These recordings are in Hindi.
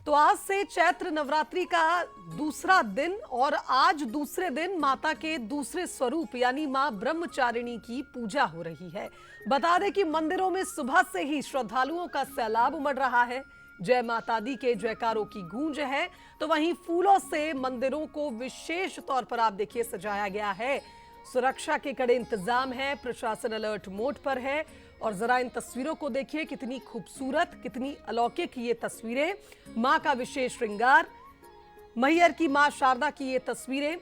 तो आज से चैत्र नवरात्रि का दूसरा दिन और आज दूसरे दिन माता के दूसरे स्वरूप यानी मां ब्रह्मचारिणी की पूजा हो रही है। बता दें कि मंदिरों में सुबह से ही श्रद्धालुओं का सैलाब उमड़ रहा है। जय माता दी के जयकारों की गूंज है। तो वहीं फूलों से मंदिरों को विशेष तौर पर आप देखिए सजाया गया है। सुरक्षा के कड़े इंतजाम है, प्रशासन अलर्ट मोड पर है। और जरा इन तस्वीरों को देखिए, कितनी खूबसूरत, कितनी अलौकिक ये तस्वीरें। मां का विशेष श्रृंगार, मैहर की मां शारदा की ये तस्वीरें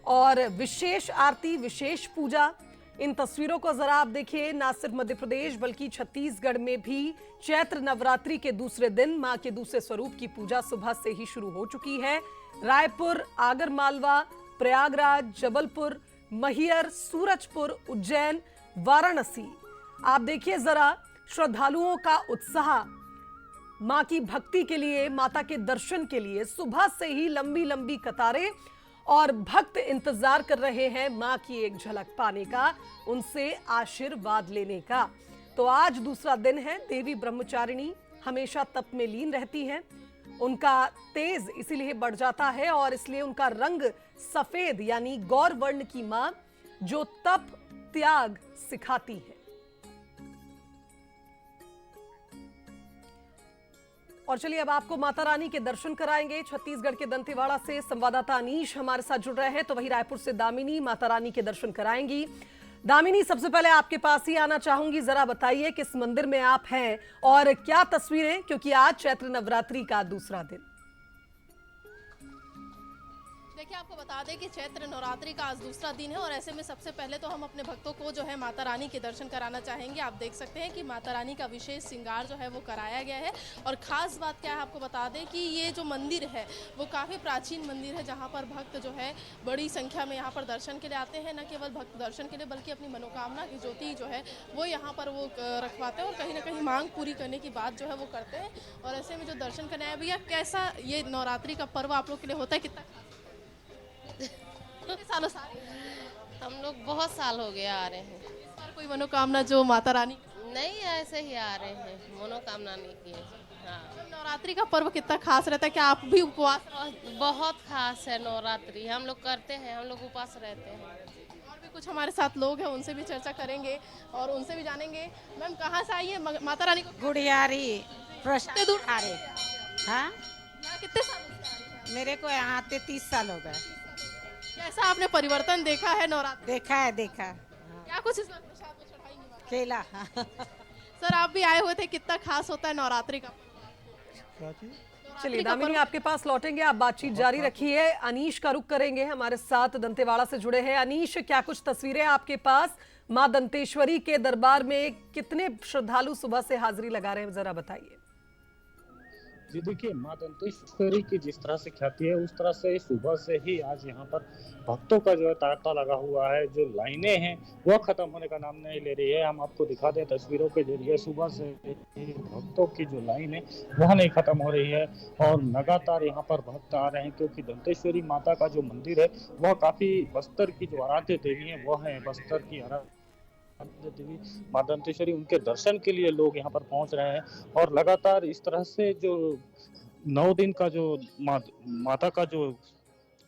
और विशेष आरती, विशेष पूजा। इन तस्वीरों को जरा आप देखिए। ना सिर्फ मध्य प्रदेश बल्कि छत्तीसगढ़ में भी चैत्र नवरात्रि के दूसरे दिन मां के दूसरे स्वरूप की पूजा सुबह से ही शुरू हो चुकी है। रायपुर, आगरमालवा, प्रयागराज, जबलपुर, मैहर, सूरजपुर, उज्जैन, वाराणसी, आप देखिए जरा श्रद्धालुओं का उत्साह। मां की भक्ति के लिए, माता के दर्शन के लिए सुबह से ही लंबी लंबी कतारें और भक्त इंतजार कर रहे हैं मां की एक झलक पाने का, उनसे आशीर्वाद लेने का। तो आज दूसरा दिन है। देवी ब्रह्मचारिणी हमेशा तप में लीन रहती हैं। उनका तेज इसीलिए बढ़ जाता है और इसलिए उनका रंग सफेद यानी गौर वर्ण की मां जो तप त्याग सिखाती है। और चलिए अब आपको माता रानी के दर्शन कराएंगे। छत्तीसगढ़ के दंतेवाड़ा से संवाददाता अनीश हमारे साथ जुड़ रहे हैं, तो वहीं रायपुर से दामिनी माता रानी के दर्शन कराएंगी। दामिनी, सबसे पहले आपके पास ही आना चाहूंगी, जरा बताइए किस मंदिर में आप हैं और क्या तस्वीरें, क्योंकि आज चैत्र नवरात्रि का दूसरा दिन। देखिए, आपको बता दें कि चैत्र नवरात्रि का आज दूसरा दिन है और ऐसे में सबसे पहले तो हम अपने भक्तों को जो है माता रानी के दर्शन कराना चाहेंगे। आप देख सकते हैं कि माता रानी का विशेष श्रृंगार जो है वो कराया गया है। और ख़ास बात क्या है, आपको बता दें कि ये जो मंदिर है वो काफ़ी प्राचीन मंदिर है, जहाँ पर भक्त जो है बड़ी संख्या में यहाँ पर दर्शन के लिए आते हैं। न केवल भक्त दर्शन के लिए बल्कि अपनी मनोकामना की ज्योति जो है वो यहाँ पर वो रखवाते हैं और कहीं ना कहीं मांग पूरी करने की बात जो है वो करते हैं। और ऐसे में जो दर्शन करने आए, भैया कैसा ये नवरात्रि का पर्व आप लोग के लिए होता है, कितना सालों साल? हम लोग बहुत साल हो गए आ रहे हैं। इस बार कोई मनोकामना जो माता रानी? नहीं, ऐसे ही आ रहे हैं, मनोकामना नहीं किए। हाँ, नवरात्रि का पर्व कितना खास रहता है, क्या आप भी उपवास? बहुत खास है नवरात्रि, हम लोग करते हैं, हम लोग उपास रहते हैं। और भी कुछ हमारे साथ लोग हैं, उनसे भी चर्चा करेंगे और उनसे भी जानेंगे। मैम, कहाँ से आई है माता रानी को? गुड़ियारी कितने दूर आ रहे। हाँ, यहाँ कितने सालों से आ रही हैं? मेरे को यहाँ आते 30 साल हो गए। कैसा आपने परिवर्तन देखा है नवरात्रि? देखा। क्या कुछ इस बार प्रसाद में चढ़ाएंगी माता? केला। सर, आप भी आए हुए थे, कितना खास होता है नवरात्रि का? चलिए दामिनी, आपके पास लौटेंगे, आप बातचीत जारी रखिए। अनीश का रुख करेंगे, हमारे साथ दंतेवाड़ा से जुड़े हैं। अनीश, क्या कुछ तस्वीरें आपके पास? मां दंतेश्वरी के दरबार में कितने श्रद्धालु सुबह से हाजिरी लगा रहे हैं, जरा बताइए। जी देखिए, माँ दंतेश्वरी की जिस तरह से ख्याति है उस तरह से सुबह से ही आज यहाँ पर भक्तों का जो है तांता लगा हुआ है। जो लाइनें हैं वह खत्म होने का नाम नहीं ले रही है। हम आपको दिखा दें तस्वीरों के जरिए, सुबह से ही भक्तों की जो लाइन है वह नहीं खत्म हो रही है और लगातार यहाँ पर भक्त आ रहे हैं, क्योंकि दंतेश्वरी माता का जो मंदिर है वह काफी बस्तर की जो आराध्य देवी है वह है बस्तर की देवी मां दंतेश्वरी। उनके दर्शन के लिए लोग यहाँ पर पहुंच रहे हैं और लगातार इस तरह से जो 9 दिन का जो माता का जो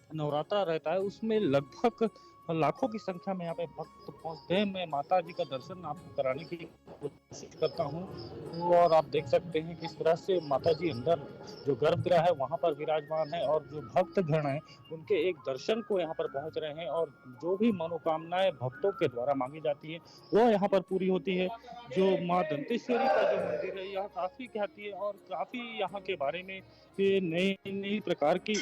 नवरात्रा रहता है उसमें लगभग लाखों की संख्या में यहाँ पे भक्त पहुंचते हैं। मैं माता जी का दर्शन आपको कराने की कोशिश करता हूँ और आप देख सकते हैं किस तरह से माता जी अंदर जो गर्भगृह है वहाँ पर विराजमान है और जो भक्तगण हैं उनके एक दर्शन को यहाँ पर पहुंच रहे हैं और जो भी मनोकामनाएं भक्तों के द्वारा मांगी जाती है वो यहाँ पर पूरी होती है। जो माँ दंतेश्वरी का जो मंदिर है यह काफी ख्याति है और काफी यहाँ के बारे में नई नई प्रकार की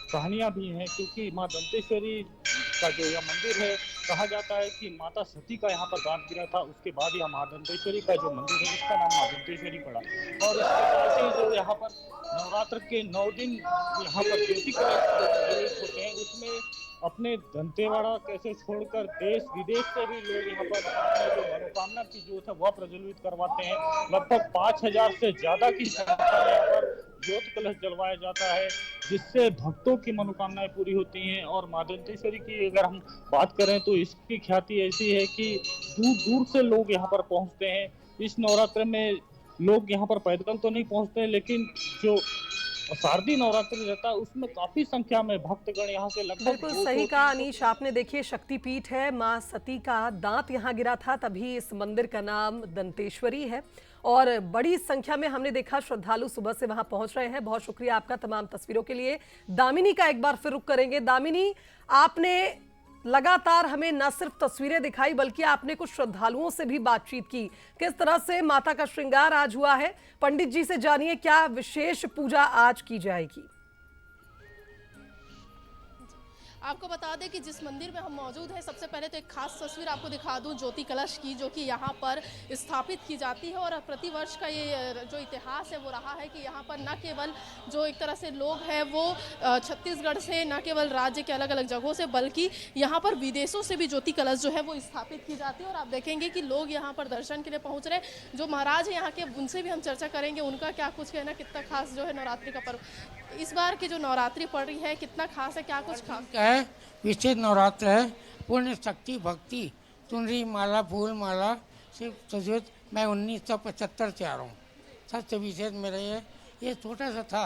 कहानियां भी हैं, क्योंकि माँ दंतेश्वरी का जो यह मंदिर है, कहा जाता है कि माता सती का यहाँ पर दांत गिरा था, उसके बाद यह माँ दंतेश्वरी का जो मंदिर है इसका नाम माँ दंतेश्वरी पड़ा। और इसके साथ ही जो यहाँ पर नवरात्र के 9 दिन यहाँ पर ज्योति कलश होते हैं, उसमें अपने दंतेवाड़ा कैसे छोड़कर देश विदेश से भी लोग यहाँ पर अपने जो मनोकामना की ज्योत है वह प्रज्वलित करवाते हैं। लगभग 5000 से ज्यादा की संख्या में यहाँ पर ज्योत कलश जलवाया जाता है, जिससे भक्तों की मनोकामनाएं पूरी होती हैं। और मां दंतेश्वरी की अगर हम बात करें तो इसकी ख्याति ऐसी है कि दूर दूर से लोग यहाँ पर पहुंचते हैं। इस नवरात्र में लोग यहाँ पर पैदल तो नहीं पहुंचते, लेकिन जो शारदीय नवरात्रि रहता है उसमें काफी संख्या में भक्तगण यहाँ से लगभग बिल्कुल 200 सही कहा अनीश आपने। देखिए शक्तिपीठ है, मां सती का दांत यहाँ गिरा था, तभी इस मंदिर का नाम दंतेश्वरी है और बड़ी संख्या में हमने देखा श्रद्धालु सुबह से वहां पहुंच रहे हैं। बहुत शुक्रिया आपका तमाम तस्वीरों के लिए। दामिनी का एक बार फिर रुख करेंगे। दामिनी, आपने लगातार हमें न सिर्फ तस्वीरें दिखाई बल्कि आपने कुछ श्रद्धालुओं से भी बातचीत की। किस तरह से माता का श्रृंगार आज हुआ है, पंडित जी से जानिए क्या विशेष पूजा आज की जाएगी। आपको बता दें कि जिस मंदिर में हम मौजूद हैं, सबसे पहले तो एक खास तस्वीर आपको दिखा दूं ज्योति कलश की, जो कि यहाँ पर स्थापित की जाती है। और प्रतिवर्ष का ये जो इतिहास है वो रहा है कि यहाँ पर न केवल जो एक तरह से लोग हैं वो छत्तीसगढ़ से, न केवल राज्य के अलग अलग जगहों से, बल्कि यहाँ पर विदेशों से भी ज्योति कलश जो है वो स्थापित की जाती है। और आप देखेंगे कि लोग यहाँ पर दर्शन के लिए पहुँच रहे हैं। जो महाराज हैं यहाँ के, उनसे भी हम चर्चा करेंगे, उनका क्या कुछ कहना, कितना खास जो है नवरात्रि का पर्व, इस बार की जो नवरात्रि पड़ रही है कितना खास है, क्या कुछ खास है। विशेष नवरात्र है, पूर्ण शक्ति भक्ति चुनरी माला फूल माला सिर्फ सजोत। मैं 1975 से आ रहा हूँ। सबसे विशेष मेरा ये छोटा सा था,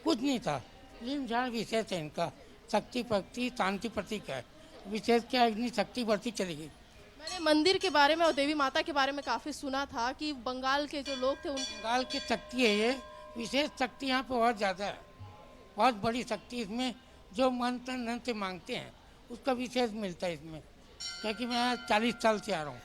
कुछ नहीं था, लेकिन जहाँ विशेष है इनका शक्ति भक्ति शांति प्रतीक है। विशेष क्या है, इतनी शक्ति बढ़ती चली गई। मैंने मंदिर के बारे में और देवी माता के बारे में काफ़ी सुना था कि बंगाल के जो लोग थे उन बंगाल की शक्ति है ये, विशेष शक्ति यहाँ पे बहुत ज़्यादा है, बहुत बड़ी शक्ति इसमें। जो मन तन धन से मांगते हैं उसका विशेष मिलता है इसमें, क्योंकि मैं 40 साल से आ रहा हूँ,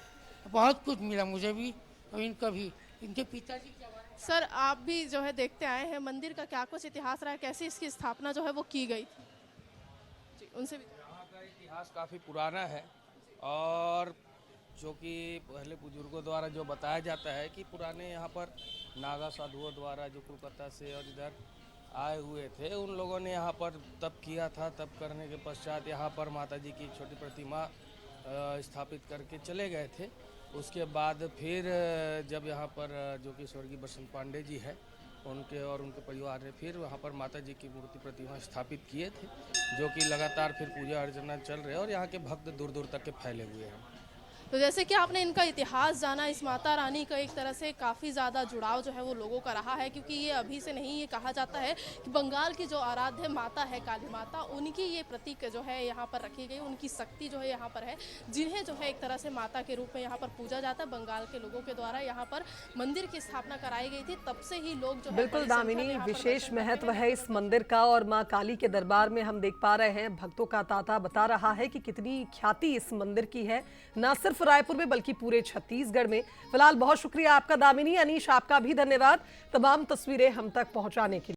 बहुत कुछ मिला मुझे भी और इनको भी। इनके पिताजी क्या बात। सर आप भी जो है देखते आए हैं, मंदिर का क्या कुछ इतिहास रहा है, कैसे इसकी स्थापना जो है वो की गई थी जी, उनसे भी। यहाँ का इतिहास काफ़ी पुराना है और जो कि पहले बुजुर्गों द्वारा जो बताया जाता है कि पुराने यहाँ पर नागा साधुओं द्वारा जो कोलकाता से और इधर आए हुए थे, उन लोगों ने यहाँ पर तप किया था। तप करने के पश्चात यहाँ पर माता जी की छोटी प्रतिमा स्थापित करके चले गए थे। उसके बाद फिर जब यहाँ पर जो कि स्वर्गीय बसंत पांडे जी है, उनके और उनके परिवार ने फिर वहाँ पर माता जी की मूर्ति प्रतिमा स्थापित किए थे, जो कि लगातार फिर पूजा अर्चना चल रहे हैं और यहाँ के भक्त दूर दूर तक के फैले हुए हैं। तो जैसे कि आपने इनका इतिहास जाना, इस माता रानी का एक तरह से काफ़ी ज़्यादा जुड़ाव जो है वो लोगों का रहा है, क्योंकि ये अभी से नहीं, ये कहा जाता है कि बंगाल की जो आराध्य माता है काली माता, उनकी ये प्रतीक जो है यहाँ पर रखी गई, उनकी शक्ति जो है यहाँ पर है, जिन्हें जो है एक तरह से माता के रूप में यहाँ पर पूजा जाता है। बंगाल के लोगों के द्वारा यहाँ पर मंदिर की स्थापना कराई गई थी, तब से ही लोग जो है बिल्कुल दामिनी, विशेष महत्व है इस मंदिर का और मां काली के दरबार में हम देख पा रहे हैं भक्तों का तांता बता रहा है कि कितनी ख्याति इस मंदिर की है, न सिर्फ रायपुर में बल्कि पूरे छत्तीसगढ़ में। फिलहाल बहुत शुक्रिया आपका दामिनी। अनीश आपका भी धन्यवाद तमाम तस्वीरें हम तक पहुंचाने के लिए।